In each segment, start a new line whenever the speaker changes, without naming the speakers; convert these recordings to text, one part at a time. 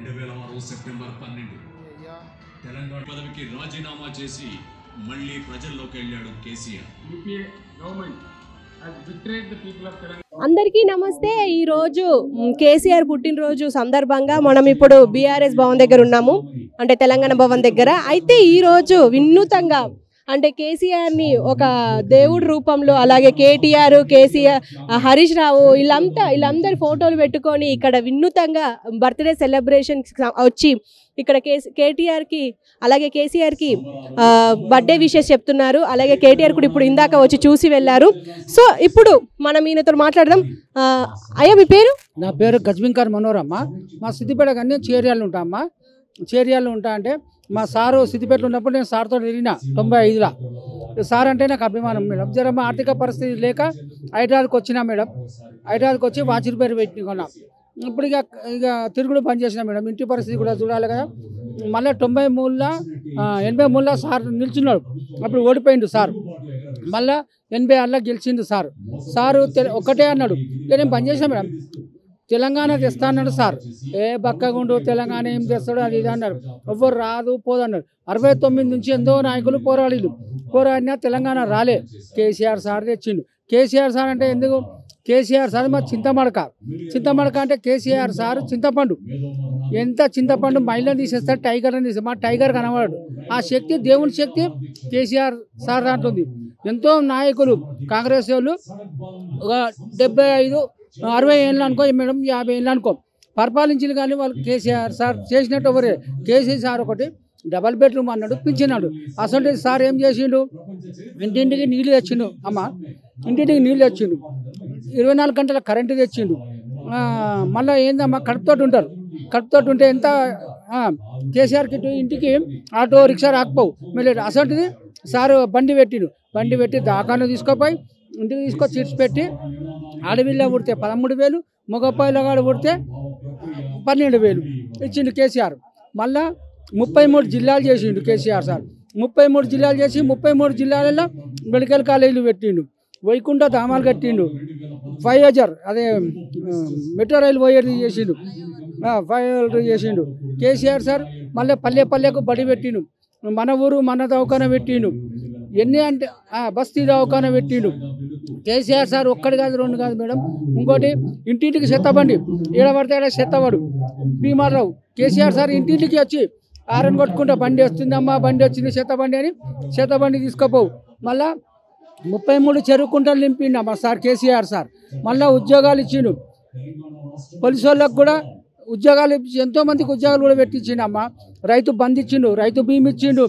2006 September 12 Telangana పదవికి రాజీనామా చేసి మళ్ళీ ప్రజల్లోకి వెళ్ళాడు KCR.
UPA government has betrayed the people of Telangana.
అందరికీ నమస్తే. ఈరోజు కేసీఆర్ పుట్టినరోజు సందర్భంగా మనం ఇప్పుడు బీఆర్ఎస్ భవన్ దగ్గర ఉన్నాము, అంటే తెలంగాణ భవన్ దగ్గర. అయితే ఈరోజు వినూతంగా అంటే కేసీఆర్ని ఒక దేవుడి రూపంలో, అలాగే కేటీఆర్, కేసీఆర్, హరీష్ రావు వీళ్ళందరి ఫోటోలు పెట్టుకొని ఇక్కడ వినూతంగా బర్త్డే సెలబ్రేషన్ వచ్చి ఇక్కడ కేటీఆర్కి అలాగే కేసీఆర్కి బర్త్డే విషెస్ చెప్తున్నారు. అలాగే కేటీఆర్ కూడా ఇప్పుడు ఇందాక వచ్చి చూసి వెళ్ళారు. సో ఇప్పుడు మనం ఈయనతో మాట్లాడదాం. అయ్యా మీ పేరు?
నా పేరు గజ్బింకర్ మనోరమ్మ. మా సిద్దిపేట కానీ చేరియాలు ఉంటామమ్మా. చేరియాలు ఉంటా అంటే మా సారు సిద్దిపేటలో ఉన్నప్పుడు నేను సార్తో తిరిగిన 95లో. సార్ అంటే నాకు అభిమానం మేడం. జర ఆర్థిక పరిస్థితి లేక హైదరాబాద్కి వచ్చినా మేడం. హైదరాబాద్కి వచ్చి వాచ్ రిపేర్ పెట్టుకున్నా. ఇప్పుడు ఇక తిరుగుడు బంద్ చేసిన మేడం. ఇంటి పరిస్థితి కూడా చూడాలి కదా. మళ్ళీ 83లో సార్ నిల్చున్నాడు. అప్పుడు ఓడిపోయిండు సార్. మళ్ళీ 86లో గెలిచిండు సార్. సారు ఒక్కటే అన్నాడు, నేను బంద్ చేసిన మేడం, తెలంగాణ తెస్తా అన్నాడు సార్. ఏ బక్కగుండు తెలంగాణ ఏం తెస్తాడు అది ఇది అన్నాడు. ఎవ్వరు రాదు పోదన్నాడు. 69 నుంచి ఎంతో నాయకులు పోరాడినా తెలంగాణ రాలే. కేసీఆర్ సార్ తెచ్చిండు. కేసీఆర్ సార్ అంటే ఎందుకు? కేసీఆర్ సార్ మా చింతమడక అంటే కేసీఆర్ సార్ చింతపండు. ఎంత చింతపండు మైళ్ళని తీసేస్తాడు, టైగర్ని తీసేస్తాడు. మా టైగర్ కనబడాడు. ఆ శక్తి దేవుని శక్తి కేసీఆర్ సార్ అంటుంది. ఎంతో నాయకులు కాంగ్రెస్ వాళ్ళు ఒక 75-60 ఏళ్ళు అనుకో మేడం, 50 ఏళ్ళు అనుకో పరిపాలించింది. కానీ వాళ్ళు కేసీఆర్ సార్ చేసినట్టు ఎవరే? కేసీఆర్ సార్ ఒకటి డబల్ బెడ్రూమ్ అన్నాడు, పింఛన్నాడు. అసలు సార్ ఏం చేసిండు? ఇంటింటికి నీళ్ళు తెచ్చిండు అమ్మ. ఇంటింటికి నీళ్ళు తెచ్చిండు. 24 గంటల కరెంటు తెచ్చిండు. మళ్ళీ ఏందమ్మా కడుపుతోటి ఉంటారు. కడుపుతోటి ఉంటే ఎంత కేసీఆర్కి ఇంటికి ఆటో రిక్షా రాకపోవు. మళ్ళీ అసలుది సారు బండి పెట్టి దాకాను తీసుకుపోయి ఇంటికి తీసుకొని సీట్స్ పెట్టి ఆడవిల్ల పుడితే 13,000, మగపాయిలగాడు పుడితే 12,000 ఇచ్చిండు కేసీఆర్. మళ్ళా 33 జిల్లాలు చేసిండు కేసీఆర్ సార్. 33 జిల్లాలు చేసి 33 జిల్లాలలో మెడికల్ కాలేజీలు పెట్టిండు. వైకుంఠ ధామాలు కట్టిండు. ఫైజర్ అదే మెట్రో రైలు పోయేది చేసిండు. ఫైజర్ చేసిండు కేసీఆర్ సార్. మళ్ళీ పల్లెకు బడి పెట్టిండు. మన ఊరు మన దవాఖాన పెట్టిండు. ఎన్ని అంటే బస్తీ దవాఖాన పెట్టిండు కేసీఆర్ సార్. ఒక్కటి కాదు, రెండు కాదు మేడం. ఇంకోటి ఇంటింటికి చెత్తబండి, ఏడబడితే చెత్తవాడు భీమారావు. కేసీఆర్ సార్ ఇంటింటికి వచ్చి ఆరని కొట్టుకుంటా, బండి వస్తుందమ్మా, బండి వచ్చింది చెత్తబండి అని చెత్తబండి తీసుకుపోవు. మళ్ళా 33 చెరువు కుంటలు నింపిండు మా సార్ కేసీఆర్ సార్. మళ్ళీ ఉద్యోగాలు ఇచ్చిండు. పోలీసు వాళ్ళకు కూడా ఉద్యోగాలు ఇచ్చి ఎంతోమందికి ఉద్యోగాలు కూడా పెట్టించిండు అమ్మ. రైతు బంద్ ఇచ్చిండు, రైతు బీమ్ ఇచ్చిండు,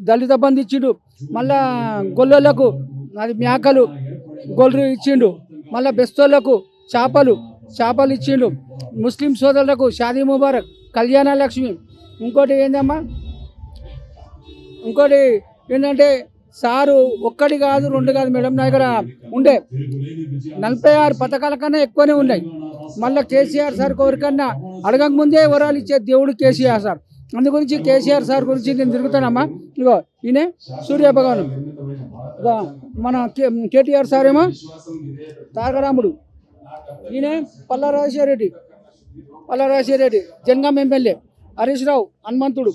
దళిత బంద్ ఇచ్చిండు. మళ్ళా గొల్లలకు అది మేకలు గొర్రెలు ఇచ్చిండు. మళ్ళీ బెస్తోళ్లకు చేపలు ఇచ్చిండు. ముస్లిం సోదరులకు షాదీ ముబారక్, కళ్యాణ లక్ష్మి. ఇంకోటి ఏంటంటే సారు ఒక్కటి కాదు, రెండు కాదు మేడం. నా దగ్గర ఉండే 46 పథకాల కన్నా ఎక్కువనే ఉన్నాయి. మళ్ళీ కేసీఆర్ సార్ ఎవరికన్నా అడగక ముందే వరాలు ఇచ్చే దేవుడు కేసీఆర్ సార్. అందు గురించి కేసీఆర్ సార్ గురించి నేను తిరుగుతానమ్మా. ఇగో ఈయనే సూర్యభగవాను, మన కేటీఆర్ సార్ ఏమో తారకరాముడు, ఈయనే పల్లా రాజశేఖర రెడ్డి జనగాం ఎమ్మెల్యే, హరీష్ రావు హనుమంతుడు.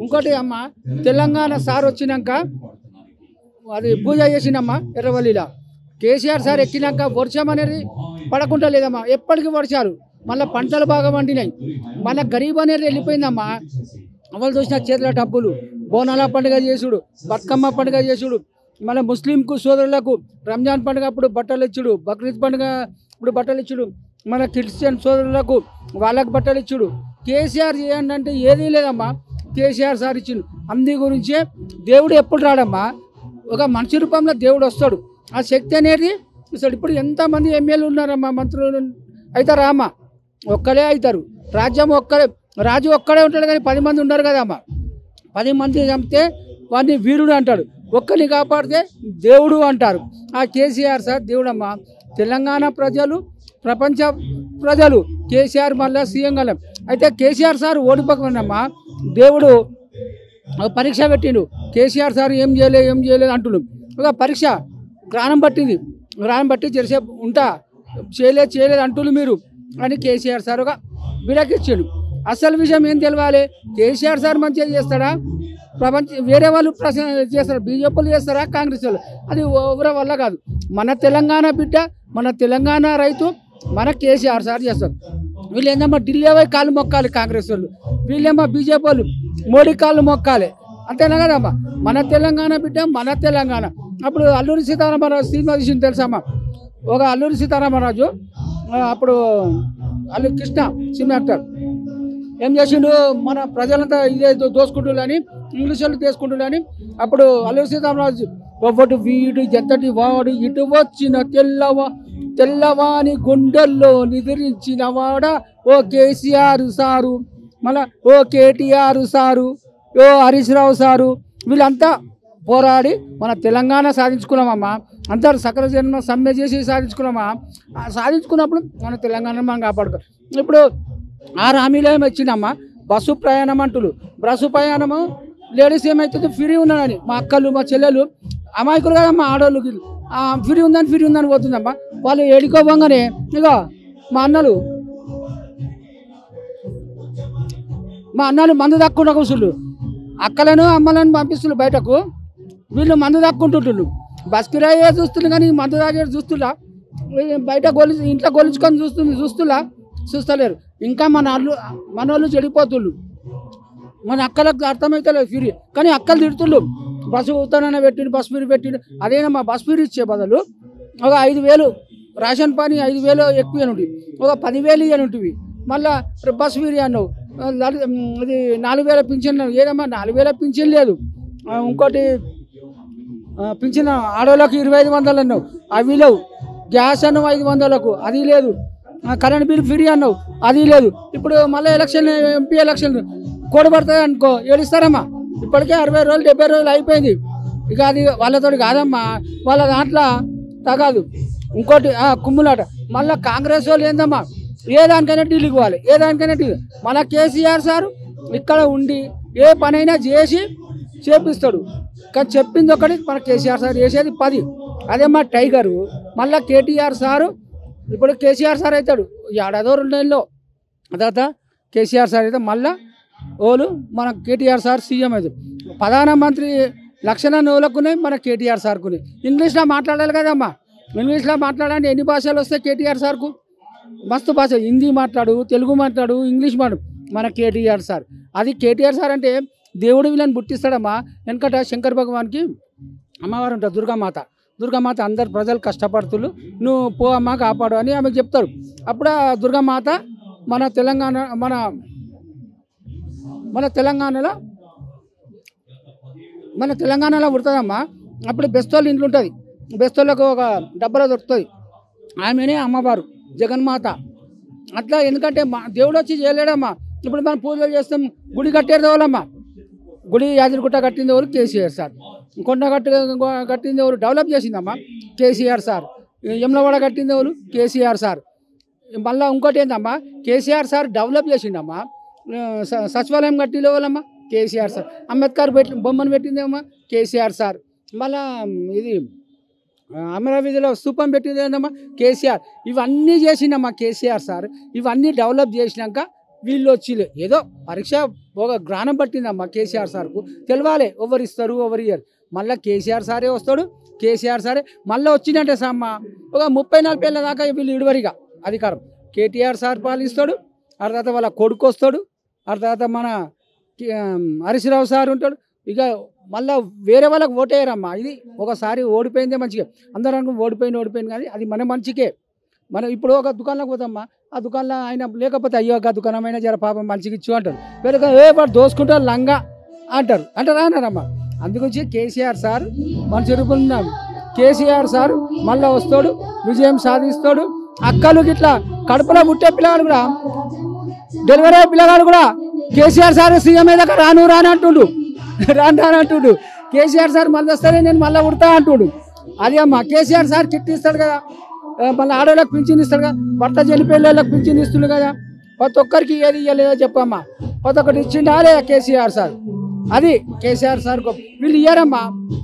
ఇంకోటి అమ్మ, తెలంగాణ సార్ వచ్చినాక అది పూజ చేసిందమ్మా ఎర్రవల్లిలో. కేసీఆర్ సార్ ఎక్కినాక వర్షం అనేది పడకుండా లేదమ్మా, ఎప్పటికీ వర్షాలు. మళ్ళీ పంటలు బాగా పండినాయి. మళ్ళీ గరీబ్ అనేది వెళ్ళిపోయిందమ్మా. అవలు చూసిన చేతుల డబ్బులు, బోనాల పండుగ చేసుడు, బతుకమ్మ పండుగ చేసుడు. మళ్ళీ ముస్లింకు సోదరులకు రంజాన్ పండుగ అప్పుడు బట్టలు ఇచ్చుడు, బక్రీద్ పండుగ ఇప్పుడు బట్టలు ఇచ్చుడు. మన క్రిస్టియన్ సోదరులకు వాళ్ళకు బట్టలు ఇచ్చుడు. కేసీఆర్ చేయండి అంటే ఏదీ లేదమ్మా, కేసీఆర్ సార్ ఇచ్చిండు. అందు గురించే దేవుడు ఎప్పుడు రాడమ్మా, ఒక మనిషి రూపంలో దేవుడు వస్తాడు. ఆ శక్తి అనేది ఇస్తాడు. ఇప్పుడు ఎంతమంది ఎమ్మెల్యేలు ఉన్నారమ్మా, మంత్రులు అవుతారా అమ్మ? ఒక్కడే అవుతారు. రాజు ఒక్కడే ఉంటాడు కానీ 10 మంది ఉన్నారు కదమ్మా. 10 మంది చంపితే వాడిని వీరుడు అంటాడు, ఒక్కరిని కాపాడితే దేవుడు అంటారు. ఆ కేసీఆర్ సార్ దేవుడమ్మా. తెలంగాణ ప్రజలు, ప్రపంచ ప్రజలు కేసీఆర్ మళ్ళీ సీఎం గలం. అయితే కేసీఆర్ సార్ ఓడిపోకనమ్మా, దేవుడు పరీక్ష పెట్టిండు. కేసీఆర్ సార్ ఏం చేయలేదు అంటున్నాడు. ఒక పరీక్ష గ్రానం బట్టి చేసేపు ఉంటా చేయలేదు అంటున్నారు మీరు అని కేసీఆర్ సార్ ఒక బిడ్డకి ఇచ్చాడు. అసలు విషయం ఏం తెలవాలి, కేసీఆర్ సార్ మంచిగా చేస్తాడా, వేరే వాళ్ళు చేస్తారా, బీజేపీలు చేస్తారా, కాంగ్రెస్ వాళ్ళు, అది ఎవరి వల్ల కాదు. మన తెలంగాణ బిడ్డ, మన తెలంగాణ రైతు, మన కేసీఆర్ సార్ చేస్తారు. వీళ్ళు ఏందమ్మా ఢిల్లీ పోయి కాళ్ళు మొక్కాలి కాంగ్రెస్ వాళ్ళు, వీళ్ళేమో బీజేపీ వాళ్ళు మోడీ కాళ్ళు మొక్కాలి, అంతేనా కదమ్మా. మన తెలంగాణ బిడ్డ, మన తెలంగాణ. అప్పుడు అల్లూరి సీతారామరాజు సినిమా తీసింది తెలుసమ్మా, ఒక అల్లూరి సీతారామరాజు అప్పుడు కృష్ణ సినిమా యాక్టర్ ఏం చేసిండు, మన ప్రజలంతా ఇదే దోసుకుంటులని, ఇంగ్లీష్ వాళ్ళు తీసుకుంటులని, అప్పుడు అల్లూరి సీతారామరాజు ఒకటి వీడు ఎంతటి వాడు, ఇటు వచ్చిన తెల్లవాని గుండెల్లో నిద్రించిన వాడ ఓ కేసీఆర్ సారు, మళ్ళా ఓ కేటీఆర్ సారు, ఓ హరీష్ రావు సారు, వీళ్ళంతా పోరాడి మన తెలంగాణ సాధించుకున్నామమ్మా. అందరు సకల జన్మ సమ్మె చేసి సాధించుకున్నామా. సాధించుకున్నప్పుడు మన తెలంగాణ మనం కాపాడుకో. ఇప్పుడు 6 హామీలు ఏమి వచ్చిందమ్మా, బస్సు ప్రయాణం అంటులు, బస్సు ప్రయాణము లేడీస్ ఏమవుతుంది ఫ్రీ ఉన్నానని, మా అక్కలు మా చెల్లెలు అమాయకులు కదమ్మా, ఆడవాళ్ళకి ఫ్రీ ఉందని పోతుందమ్మా. వాళ్ళు ఏడుకోపోగానే ఇక మా అన్నలు మందు దక్కున్న కూర్చుండు, అక్కలను అమ్మలను పంపిస్తున్నారు బయటకు, వీళ్ళు మందు దక్కుంటుంటుండ్రు. బస్ కిరాయే చూస్తున్నారు కానీ మందు తాగే చూస్తున్నా, బయట ఇంట్లో గొలుచుకొని చూస్తలేరు. ఇంకా మనోళ్ళు చెడిపోతుళ్ళు, మన అక్కలకు అర్థమవుతలేదు ఫ్రీ, కానీ అక్కలు తిడుతుళ్ళు. బస్సు ఉత్తరాన పెట్టిండు, బస్ ఫీరు పెట్టిండు, అదేనమ్మా బస్ ఫీరు ఇచ్చే బదులు ఒక 5,000 రేషన్ పని 5,000 ఎక్కువ ఉంటుంది, ఒక 10,000 ఇవ్వనుంటివి, మళ్ళీ బస్ ఫీరు అన్నావు, అది 4,000 పింఛన్, ఏదమ్మా 4,000 పింఛన్ లేదు. ఇంకోటి పింఛన్ ఆడవాళ్ళకి 2,500 అన్నావు, అవి లేవు. గ్యాస్ అన్నావు 500లకు, అది లేదు. కరెంట్ బిల్ ఫ్రీ అన్నావు, అది లేదు. ఇప్పుడు మళ్ళీ ఎలక్షన్, ఎంపీ ఎలక్షన్ కూడబడతాయి అనుకో, ఏడిస్తారమ్మా. ఇప్పటికే 60 రోజులు 70 రోజులు అయిపోయింది. ఇక అది వాళ్ళతో కాదమ్మా, వాళ్ళ దాంట్లో తగదు. ఇంకోటి కుమ్ములాట. మళ్ళీ కాంగ్రెస్ వాళ్ళు ఏందమ్మా, ఏ దానికైనా ఢిల్లీకి పోవాలి, ఏ దానికైనా ఢిల్లీ. మన కేసీఆర్ సారు ఇక్కడ ఉండి ఏ పనైనా చేసి చేపిస్తాడు, కానీ చెప్పింది ఒకటి, మన కేసీఆర్ సార్ చేసేది 10. అదే మా టైగరు. మళ్ళీ కేటీఆర్ సారు ఇప్పుడు కేసీఆర్ సార్ అవుతాడు 2 నెలల్లో, తర్వాత కేసీఆర్ సార్ అయితే మళ్ళీ ఓలు మన కేటీఆర్ సార్ సీఎం అవుతాడు. ప్రధానమంత్రి లక్షణాన్ని ఓలకున్నాయి, మన కేటీఆర్ సార్కున్నాయి. ఇంగ్లీష్లో మాట్లాడాలి కదమ్మా, ఇంగ్లీష్లో మాట్లాడండి. ఎన్ని భాషలు వస్తాయి కేటీఆర్ సార్కు? మస్తు భాష, హిందీ మాట్లాడు, తెలుగు మాట్లాడు, ఇంగ్లీష్ మాట్లాడు, మన కేటీఆర్ సార్. అది కేటీఆర్ సార్ అంటే దేవుడు వీళ్ళని పుట్టిస్తాడమ్మా. వెనకట శంకర్ భగవాన్కి అమ్మవారు ఉంటారు, దుర్గామాత అందరు ప్రజలు కష్టపడుతులు, నువ్వు పో అమ్మ కాపాడు అని ఆమెకు చెప్తారు. అప్పుడు ఆ దుర్గామాత మన తెలంగాణలో పుడుతుందమ్మా. అప్పుడు బెస్తోళ్ళు ఇంట్లో ఉంటుంది, బెస్తోళ్ళకు ఒక డబ్బలో దొరుకుతుంది, ఆమెనే అమ్మవారు జగన్మాత. అట్లా ఎందుకంటే దేవుడు వచ్చి చేయలేడమ్మా. ఇప్పుడు మనం పూజలు చేస్తాం, గుడి కట్టేది ఎవరమ్మా, గుడి యాదగిరిగుట్ట కట్టింది ఎవరు? KCR sir. కొండ కట్టింది ఎవరు? డెవలప్ చేసిందమ్మా కేసీఆర్ సార్. యములవాడ కట్టింది ఎవరు? KCR sir. మళ్ళీ ఇంకోటి ఏందమ్మా, కేసీఆర్ సార్ డెవలప్ చేసిండమ్మా. సచివాలయం కట్టింది ఎవరమ్మా? కేసీఆర్ సార్. అంబేద్కర్ బొమ్మను పెట్టిందేమమ్మా కేసీఆర్ సార్. మళ్ళా ఇది అమరావతిలో స్థూపం పెట్టింది ఏందమ్మా? కేసీఆర్. ఇవన్నీ చేసిండమ్మా కేసీఆర్ సార్. ఇవన్నీ డెవలప్ చేసినాక వీళ్ళు వచ్చి ఏదో పరీక్ష ఒక జ్ఞానం పట్టిందమ్మా కేసీఆర్ సార్కు. తెలవాలి ఎవరు ఇస్తారు ఎవరు ఇయ్యారు. మళ్ళీ కేసీఆర్ సారే వస్తాడు, కేసీఆర్ సారే మళ్ళీ వచ్చిందంటే సమ్మ ఒక 30-40 ఏళ్ళ దాకా వీళ్ళు ఇడువరిగా అధికారం కేటీఆర్ సార్ పాలిస్తాడు. ఆ తర్వాత వాళ్ళ కొడుకు వస్తాడు, ఆ తర్వాత మన హరీష్ రావు సార్ ఉంటాడు. ఇక మళ్ళీ వేరే వాళ్ళకి ఓటేయరమ్మా. ఇది ఒకసారి ఓడిపోయిందే మంచిగా, అందరూ ఓడిపోయింది కానీ అది మన మంచికే. మనం ఇప్పుడు ఒక దుకాణంలోకి పోతామ్మా, ఆ దుకాణంలో ఆయన లేకపోతే అయ్యో ఒక దుకాణమైనా జర పాపం మంచిగా ఇచ్చు అంటారు. వేరే వాడు దోసుకుంటారు లంగా అంటారమ్మా. అందుగురించి కేసీఆర్ సార్ మన చెరుపున్నాం. కేసీఆర్ సార్ మళ్ళీ వస్తాడు, విజయం సాధిస్తాడు. అక్కలు గిట్లా కడుపులో పుట్టే పిల్లగాడు కూడా, డెలివరీ అయ్యే పిల్లగాడు కూడా కేసీఆర్ సార్ సీఎం మీద రాను అంటుండు. కేసీఆర్ సార్ మళ్ళీ వస్తానే నేను మళ్ళీ ఉడతా అంటుడు. అది అమ్మా కేసీఆర్ సార్ కిట్ ఇస్తాడు కదా, మళ్ళీ ఆడవాళ్ళకి పింఛన్ ఇస్తాడు కదా, భర్త చనిపోయిన వాళ్ళకి పింఛన్ ఇస్తుంది కదా. ప్రతి ఒక్కరికి ఏది ఇవ్వలేదో చెప్పమ్మా, ప్రతి ఒక్కటి ఇచ్చిండాలే కేసీఆర్ సార్. అది కేసీఆర్ సార్ గొప్ప. వీళ్ళు ఇయ్యారమ్మా,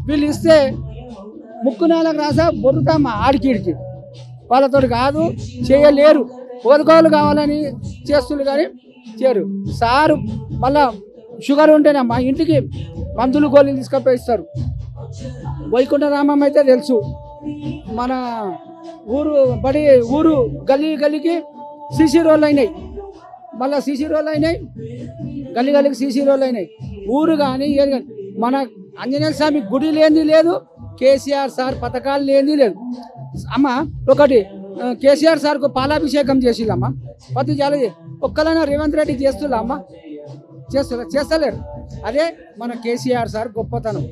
వీళ్ళు ఇస్తే ముక్కు 4 రాసా బొరుతామ్మా ఆడికిడికి. వాళ్ళతో కాదు చేయలేరు. ఓదుకోలు కావాలని చేస్తున్నారు కానీ చేయరు. సారు మళ్ళా షుగర్ ఉంటేనమ్మా ఇంటికి మందులు గోళీలు తీసుకపోయి ఇస్తారు. వైకుంఠరామం అయితే తెలుసు, మన ఊరు గల్లీకి సీసీ రోడ్లు అయినాయి, మళ్ళీ సీసీ రోడ్లు అయినాయి, గల్లీకి సీసీ రోడ్లు అయినాయి. ఊరు కానీ ఏది కానీ మన ఆంజనేయ స్వామి గుడి లేనిది లేదు, కేసీఆర్ సార్ పథకాలు లేనిది లేదు. అమ్మ ఒకటి కేసీఆర్ సార్కు పాలాభిషేకం చేసిందమ్మ, ప్రతి చాలా ఒక్కలైనా రేవంత్ రెడ్డి చేస్తున్నా అమ్మ, చేస్తలేరు. అదే మన కేసీఆర్ సార్ గొప్పతనం.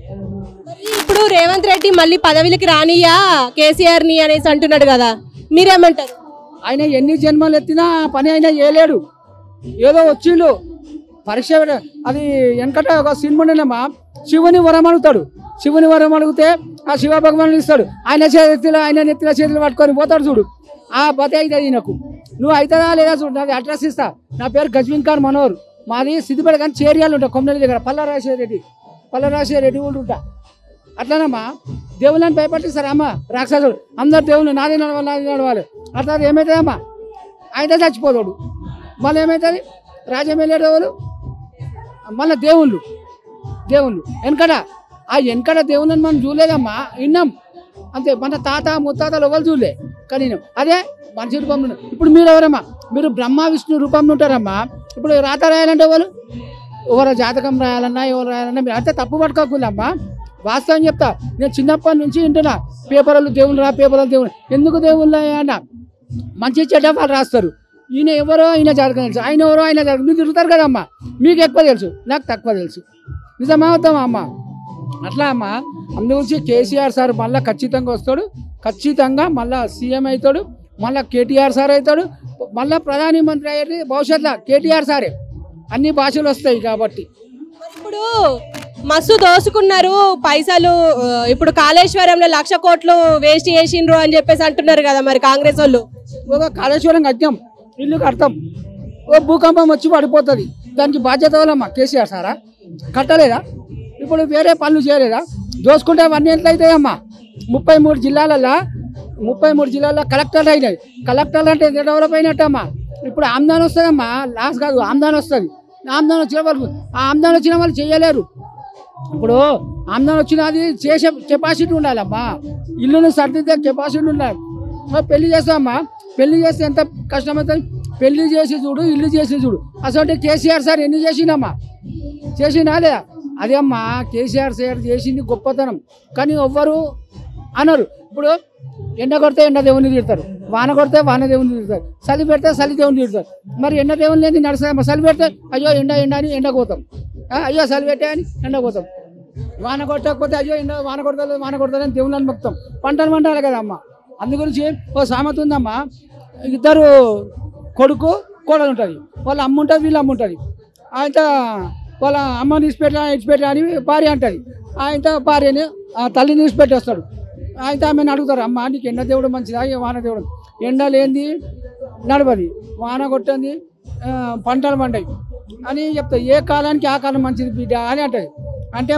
ఇప్పుడు రేవంత్ రెడ్డి మళ్ళీ పదవికి రానియా కేసీఆర్ ని అనేసి అంటున్నాడు కదా, మీరేమంటారు?
ఆయన ఎన్ని జన్మలు ఎత్తినా పని అయినా చేయలేడు. ఏదో వచ్చిండు పరీక్ష అది వెనకట ఒక సినిమా ఉండేనమ్మా, శివుని వరం అడుగుతాడు. శివుని వరం అడిగితే ఆ శివ భగవానుడు ఇస్తాడు. ఆయన నెత్తిలో చేతులు పట్టుకొని పోతాడు చూడు, ఆ బతి అవుతుంది ఈయనకు. నువ్వు అవుతుందా లేదా చూడు, నాకు అడ్రస్ ఇస్తా. నా పేరు గజ్విన్ ఖాన్ మనోహర్, మాది సిద్దిపేట కానీ చేరియాలు ఉంటా కొమ్మనెల్లి దగ్గర, పల్లరాజశేఖర రెడ్డి ఉంటా. అట్లానమ్మా దేవుళ్ళని భయపట్టిస్తారు అమ్మ రాక్షసుడు. అందరు దేవుళ్ళు నాది నడవాలి. అట్లా ఏమవుతుందమ్మా, ఆయన చచ్చిపోతాడు. మళ్ళీ ఏమవుతుంది, రాజ్యం వెళ్ళేట వాళ్ళు మళ్ళీ దేవుళ్ళు వెనకట ఆ వెనకట దేవుళ్ళని మనం చూడలేదమ్మా, విన్నాం అంతే. మన తాత ముత్తాతలు ఎవరు చూడలే కానీ అదే మనిషి రూపంలో. ఇప్పుడు మీరు ఎవరమ్మా, మీరు బ్రహ్మ విష్ణు రూపంలో ఉంటారమ్మా. ఇప్పుడు రాత రాయాలంటే ఎవరో జాతకం రాయాలన్నా ఎవరు రాయాలన్నా మీరు అంతే తప్పు పట్టుకోకూడదమ్మా. వాస్తవం చెప్తా, నేను చిన్నప్పటి నుంచి వింటున్నా, పేపర్లు దేవుళ్ళు దేవుళ్ళు. ఎందుకు దేవుళ్ళు అన్న మంచి చెడ్డ వాళ్ళు రాస్తారు. ఈయన ఎవరో ఆయన జాతకం తెలుసు, ఆయన ఎవరో ఆయన జాతకం. మీరు తిరుగుతారు కదమ్మా, మీకు ఎక్కువ తెలుసు, నాకు తక్కువ తెలుసు. నిజమా అవుతామా అమ్మ? అట్లా అమ్మ అందుగురించి కేసీఆర్ సార్ మళ్ళీ ఖచ్చితంగా వస్తాడు, ఖచ్చితంగా మళ్ళీ సీఎం అవుతాడు, మళ్ళీ కేటీఆర్ సార్ అవుతాడు, మళ్ళీ ప్రధానమంత్రి అయ్యేది భవిష్యత్తులో కేటీఆర్ సారే. అన్ని భాషలు వస్తాయి కాబట్టి.
ఇప్పుడు మస్తు దోసుకున్నారు పైసలు, ఇప్పుడు కాళేశ్వరంలో 1,00,000 కోట్లు వేస్ట్ చేసిండ్రు అని చెప్పేసి అంటున్నారు కదా మరి కాంగ్రెస్ వాళ్ళు.
ఒక కాళేశ్వరం కట్టాం, ఇల్లు కడతాం, ఓ భూకంపం వచ్చి పడిపోతుంది, దానికి బాధ్యత వాళ్ళమ్మా కేసీఆర్ సారా? కట్టలేదా? ఇప్పుడు వేరే పనులు చేయలేదా? దోసుకుంటే అవన్నీ ఎట్లయితాయమ్మా? 33 జిల్లాల్లో కలెక్టర్లు అయినాయి. కలెక్టర్లు అంటే ఎంత డెవలప్ అయినట్టమ్మా? ఇప్పుడు ఆమ్దాన్ వస్తుందమ్మా, లాస్ కాదు, ఆమ్దాన్ వస్తుంది. ఆమ్దాన్ వచ్చిన వాళ్ళు వచ్చిన వాళ్ళు చేయలేరు. ఇప్పుడు ఆమ్దాన్ వచ్చినది చేసే కెపాసిటీ ఉండాలమ్మా, ఇల్లును సర్దిద్దే కెపాసిటీ ఉండాలి. పెళ్లి చేస్తామమ్మా, పెళ్లి చేస్తే ఎంత కష్టమవుతుంది? పెళ్లి చేసి చూడు, ఇల్లు చేసి చూడు. అసలు కేసీఆర్ సార్ ఎన్ని చేసిండమ్మా? చేసిండా లేదా? అదే అమ్మా కేసీఆర్ సార్ చేసింది గొప్పతనం, కానీ ఎవ్వరు అనరు. ఇప్పుడు ఎండ కొడితే ఎండ దేవుని తిడతారు, వాన కొడితే వాన దేవుని తిడతారు, చలి పెడితే చలి దేవుని తిడతారు. మరి ఎండ దేవుని లేని నడుస్తామా? చలి పెడితే అయ్యో ఎండ అని ఎండపోతాం, అయ్యో చలి పెట్టే అని ఎండపోతాం. వాన కొట్టకపోతే అయ్యో ఎండ వాన కొడతాదని దేవుళ్ళని మొత్తం పంటలు పంటాలి కదా అమ్మ. అందుగురించి ఓ సామెత ఉందమ్మా, ఇద్దరు కొడుకు కోడలు ఉంటుంది, వాళ్ళ అమ్మ ఉంటుంది, వీళ్ళ అమ్మ ఉంటుంది. ఆయన వాళ్ళ అమ్మని ఇచ్చిపెట్టా అని భార్య అంటుంది. ఆయన భార్యని తల్లిని ఇచ్చిపెట్టేస్తాడు. అయితే ఆమెను అడుగుతారు, అమ్మ నీకు ఎండ దేవుడు మంచిదా వాన దేవుడు? ఎండ లేనిది నడవది, వాన కొట్టంది పంటలు పండాయి అని చెప్తాయి. ఏ కాలానికి ఆ కాలం మంచిది బిడ్డ అని అంటుంది. అంటే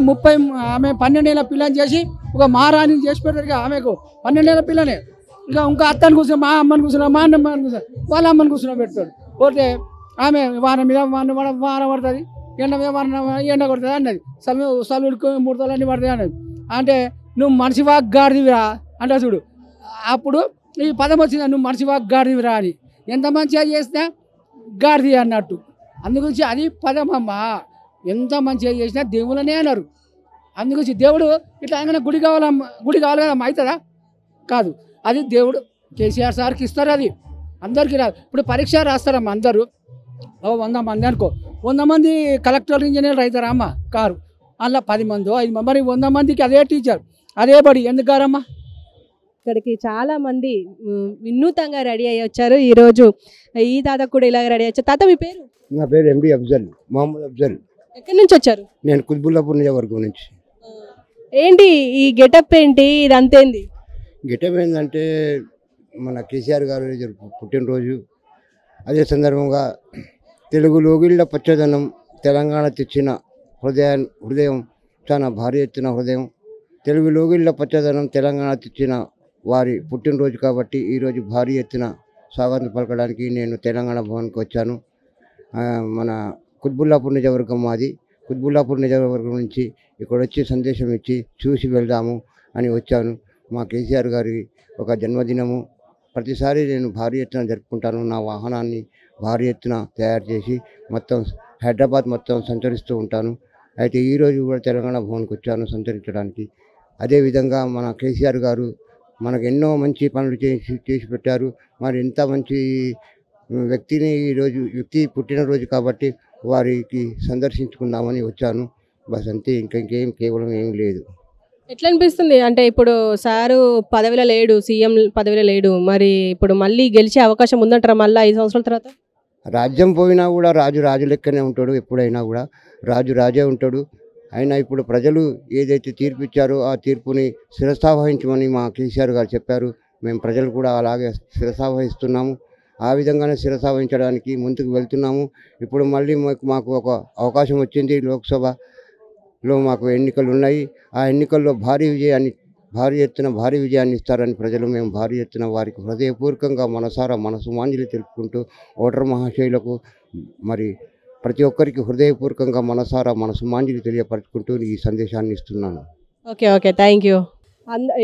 ఆమె 12 ఏళ్ళ పిల్లని చేసి ఒక మహారాణి చేసి పెడతారు ఇక ఆమెకు 12 ఏళ్ళ పిల్లనే. ఇక ఇంకా అత్తని కూర్చొని మా అమ్మని కూర్చున్నా, మా అమ్మని కూర్చొని వాళ్ళ అమ్మని కూర్చుని పెడతాడు. పోతే ఆమె వాన మీద వాన పడుతుంది, ఎండ మీద ఎండ కొడుతుంది అన్నది. సలుడికి 3 తలన్నీ పడుతుంది అన్నది. అంటే నువ్వు మనిషి వాగ్గాడిదివిరా అంటే చూడు, అప్పుడు ఈ పదం వచ్చిందా, నువ్వు మనిషి వాగ్గాడిదివిరా అని. ఎంత మంచిగా చేసినా గాడిది అన్నట్టు. అందుగురించి అది పదం అమ్మా, ఎంత మంచిగా చేసినా దేవుళ్ళనే అన్నారు. అందుగురించి దేవుడు ఇట్లా ఆయన గుడి కావాలి కదమ్మా, అవుతుందా? కాదు, అది దేవుడు కేసీఆర్ సార్కి ఇస్తారు, అది అందరికీ రాదు. ఇప్పుడు పరీక్ష రాస్తారమ్మా అందరూ, 100 మంది అనుకో, 100 మంది కలెక్టర్ ఇంజనీర్ అవుతారా అమ్మ? కారు. అలా 10 మంది 5 మంది, మరి 100 మందికి అదే టీచర్ అదే బడి, ఎందుకు కారమ్మా?
ఇక్కడికి చాలా మంది వినూతంగా రెడీ అయ్యి వచ్చారు ఈరోజు. ఈ తాత కూడా ఇలాగ రెడీ అయ్యారు. తాత మీ పేరు?
నా పేరు ఎండి అఫ్జల్, మహమ్మద్ అఫ్జల్.
ఎక్కడి నుంచి వచ్చారు?
నేను కుత్బుల్లాపూర్ నియోజకవర్గం నుంచి.
ఏంటి ఈ గెటప్ ఏంటి, ఇదంతేంది?
గెటప్ ఏంటంటే మన కేసీఆర్ గారు పుట్టినరోజు, అదే సందర్భంగా తెలుగు లోగిళ్ళ పచ్చదనం తెలంగాణ తెచ్చిన హృదయం చాలా భారీ ఎత్తున హృదయం. తెలుగు లోగిళ్ళ పచ్చదనం తెలంగాణ తెచ్చిన వారి పుట్టినరోజు కాబట్టి ఈరోజు భారీ ఎత్తున స్వాగతం పలకడానికి నేను తెలంగాణ భవన్కి వచ్చాను. మన కుత్బుల్లాపూర్ నియోజకవర్గం మాది. కుత్బుల్లాపూర్ నియోజకవర్గం నుంచి ఇక్కడ వచ్చి సందేశం ఇచ్చి చూసి వెళ్దాము అని వచ్చాను. మా కేసీఆర్ గారి ఒక జన్మదినము ప్రతిసారి నేను భారీ ఎత్తున జరుపుకుంటాను. నా వాహనాన్ని భారీ ఎత్తున తయారు చేసి మొత్తం హైదరాబాద్ మొత్తం సంచరిస్తూ ఉంటాను. అయితే ఈరోజు కూడా తెలంగాణ భవన్కి వచ్చాను సంచరించడానికి. అదేవిధంగా మన కేసీఆర్ గారు మనకు ఎన్నో మంచి పనులు చేసి పెట్టారు. మరి ఎంత మంచి వ్యక్తి పుట్టినరోజు కాబట్టి వారికి సందర్శించుకుందామని వచ్చాను. బస్ అంతే, ఇంకేం కేవలం ఏం లేదు.
ఎట్లా అనిపిస్తుంది అంటే ఇప్పుడు సారు పదవిలో లేడు, సీఎం పదవిలో లేడు, మరి ఇప్పుడు మళ్ళీ గెలిచే అవకాశం ఉందంటారా మళ్ళీ 5 సంవత్సరాల తర్వాత?
రాజ్యం పోయినా కూడా రాజు లెక్కనే ఉంటాడు. ఎప్పుడైనా కూడా రాజే ఉంటాడు. అయినా ఇప్పుడు ప్రజలు ఏదైతే తీర్పు ఇచ్చారో ఆ తీర్పుని శిరసావహించమని మా కేసీఆర్ గారు చెప్పారు. మేము ప్రజలు కూడా అలాగే శిరసావహిస్తున్నాము. ఆ విధంగానే శిరసావహించడానికి ముందుకు వెళ్తున్నాము. ఇప్పుడు మళ్ళీ మాకు ఒక అవకాశం వచ్చింది. లోక్సభలో మాకు ఎన్నికలు ఉన్నాయి. ఆ ఎన్నికల్లో భారీ విజయాన్ని ఇస్తారని ప్రజలు మేము భారీ ఎత్తున వారికి హృదయపూర్వకంగా మనసుమాంజలి తెలుపుకుంటూ ఓటర్ మహాశయులకు మరి ప్రతి ఒక్కరికి హృదయపూర్వకంగా మనసుమాంజలి తెలియపరచుకుంటూ ఈ సందేశాన్ని ఇస్తున్నాను.
Okay thank you.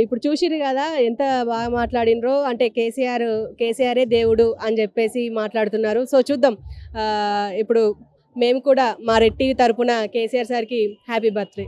ఇప్పుడు చూసిరు కదా ఎంత బాగా మాట్లాడినరో, అంటే కేసీఆరే దేవుడు అని చెప్పేసి మాట్లాడుతున్నారు. సో చూద్దాం. ఇప్పుడు మేము కూడా మా రెడ్ టీవీ తరపున కేసీఆర్ సార్కి హ్యాపీ బర్త్డే.